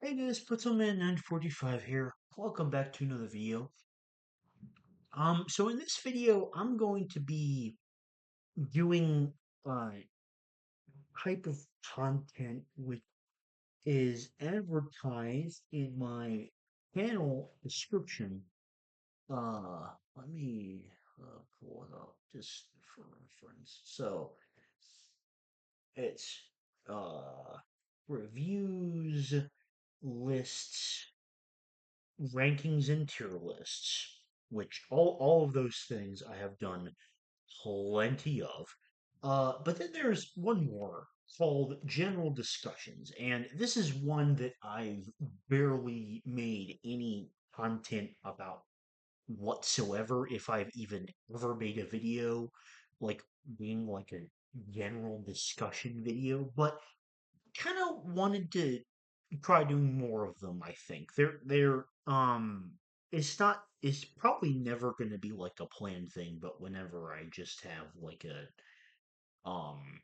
Hey guys, Putzleman 945 here. Welcome back to another video. So in this video, I'm going to be doing a type of content which is advertised in my channel description. Let me pull it up just for reference. So it's reviews, lists, rankings and tier lists, which all of those things I have done plenty of. But then there's one more called general discussions, and this is one that I've barely made any content about whatsoever, if I've even ever made a video like being like a general discussion video, but kind of wanted to try doing more of them, I think. It's probably never going to be like a planned thing, but whenever I just have like um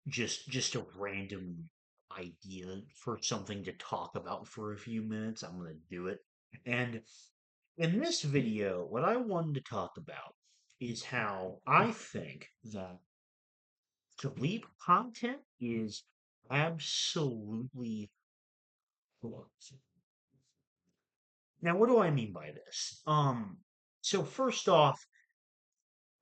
just a random idea for something to talk about for a few minutes, I'm going to do it. And in this video, what I wanted to talk about is how I think that sleep content is absolutely. Now, what do I mean by this? So first off,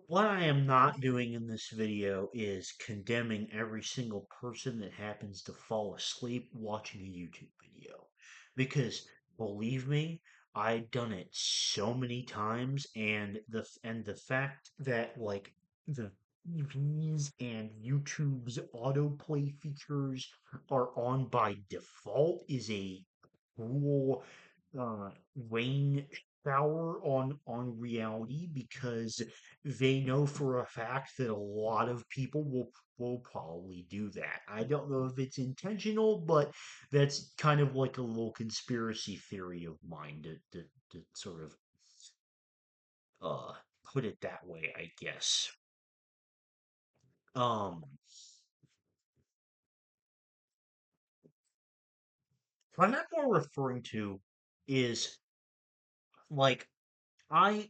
what I am not doing in this video is condemning every single person that happens to fall asleep watching a YouTube video. Because believe me, I've done it so many times, and the fact that like the TVs and YouTube's autoplay features are on by default is a cruel rain shower on reality, because they know for a fact that a lot of people will probably do that. I don't know if it's intentional, but that's kind of like a little conspiracy theory of mine to sort of uh put it that way, I guess. Um what I'm more referring to is like I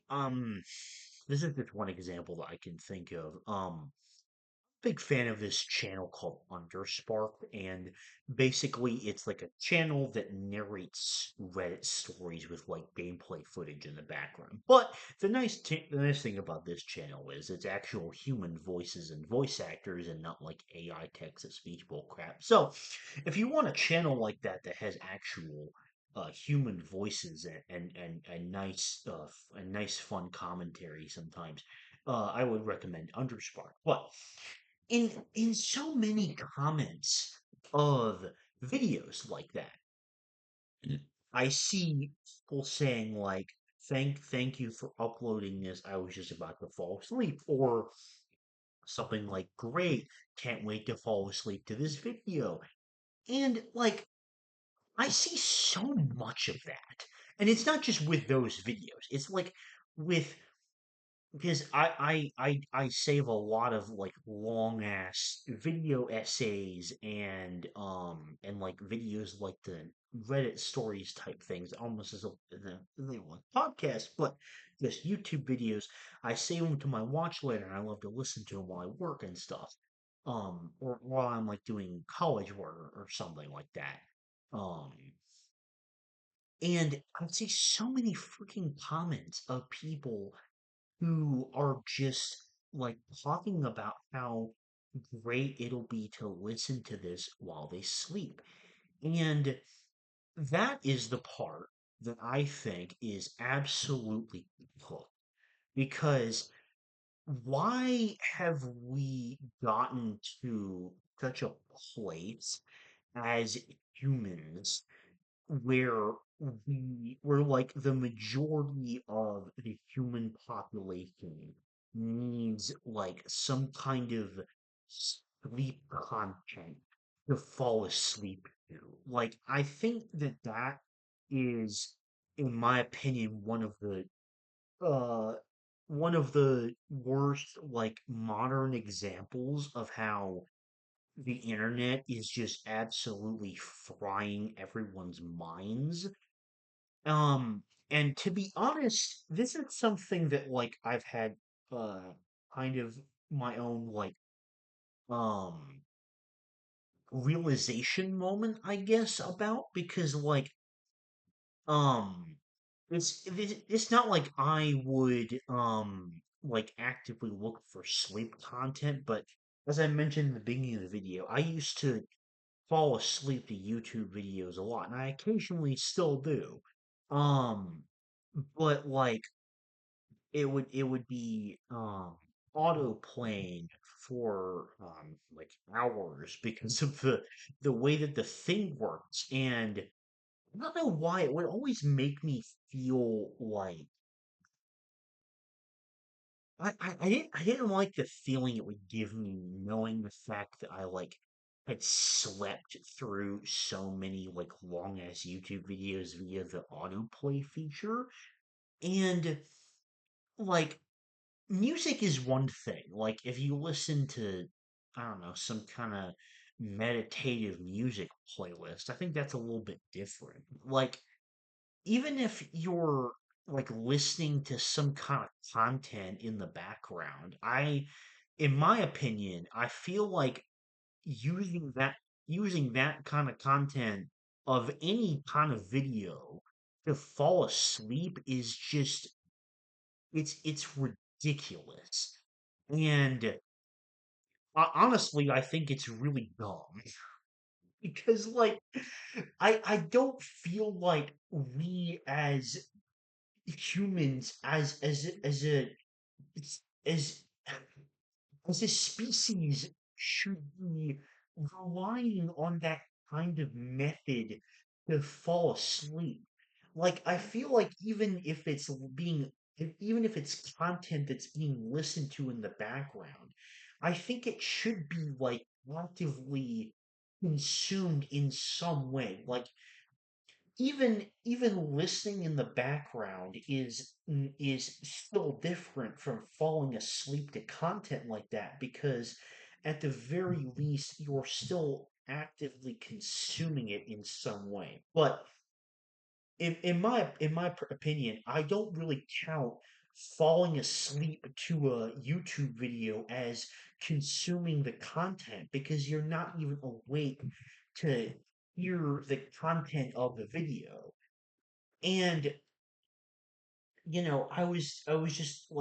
this is just one example that I can think of. Big fan of this channel called Underspark, and basically it's like a channel that narrates Reddit stories with like gameplay footage in the background. But the nice thing about this channel is it's actual human voices and voice actors, and not like AI text to speech bull crap. So if you want a channel like that that has actual human voices and nice fun commentary sometimes, I would recommend Underspark. But in so many comments of videos like that, I see people saying like, thank you for uploading this. I was just about to fall asleep," or something like, "Great, can't wait to fall asleep to this video." And like, I see so much of that. And it's not just with those videos. It's like with because I save a lot of like long ass video essays and like videos like the Reddit stories type things, almost as a they were podcast, but just YouTube videos. I save them to my watch later, and I love to listen to them while I work and stuff, or while I'm like doing college work or something like that. Um, and I see so many freaking comments of people who are just like talking about how great it'll be to listen to this while they sleep. And that is the part that I think is absolutely hooked. Because why have we gotten to such a place as humans where we're like the majority of the human population needs like some kind of sleep content to fall asleep to? Like, I think that that is, in my opinion, uh one of the worst like modern examples of how the internet is just absolutely frying everyone's minds. Um, and to be honest, this is something that I've had uh kind of my own um realization moment, I guess, about because um it's not like I would actively look for sleep content, but as I mentioned in the beginning of the video, I used to fall asleep to YouTube videos a lot, and I occasionally still do. Um, but it would be auto playing for hours because of the way that the thing works, and I don't know why it would always make me feel like I didn't like the feeling it would give me knowing the fact that I had slept through so many long ass YouTube videos via the autoplay feature. And like music is one thing. Like if you listen to I don't know, some kind of meditative music playlist, I think that's a little bit different. Like even if you're listening to some kind of content in the background, in my opinion, I feel like using that using that kind of content of any kind of video to fall asleep is just it's ridiculous. And honestly, I think it's really dumb because I don't feel like we as humans as as a species should be relying on that kind of method to fall asleep. I feel like even if it's content that's being listened to in the background, I think it should be actively consumed in some way. Even listening in the background is still different from falling asleep to content like that because at the very least you're still actively consuming it in some way. But opinion, I don't really count falling asleep to a YouTube video as consuming the content because you're not even awake to hear the content of the video. And I was just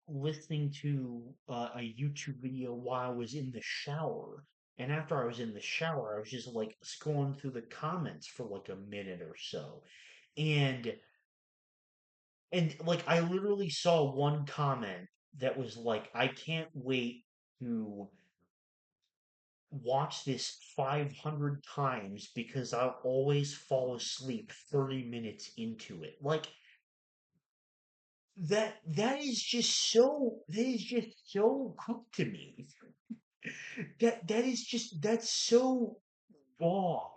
listening to a YouTube video while I was in the shower. And after I was in the shower, I was just scrolling through the comments for a minute or so. And I literally saw one comment that was I can't wait to watch this 500 times because I'll always fall asleep 30 minutes into it. That is just so cooked to me. That's so wrong.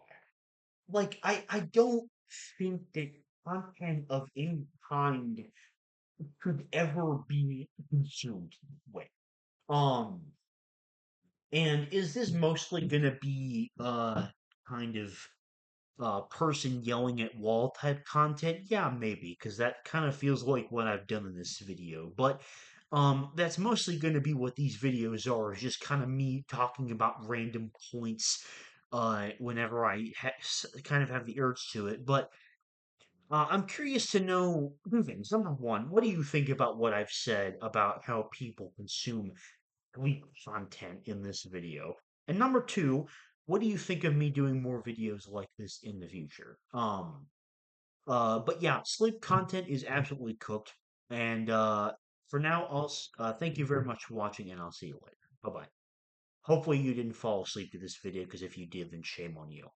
I don't think that content of any kind could ever be consumed with. Um, and is this mostly gonna be kind of person yelling at wall type content? Yeah, maybe, because that kind of feels like what I've done in this video. But that's mostly gonna be what these videos are, is just kind of me talking about random points whenever kind of have the urge to it. But I'm curious to know two things. Number one, what do you think about what I've said about how people consume weak content in this video? And number two, what do you think of me doing more videos like this in the future? But yeah, sleep content is absolutely cooked. And for now, thank you very much for watching, and I'll see you later. Bye bye. Hopefully, you didn't fall asleep to this video, because if you did, then shame on you.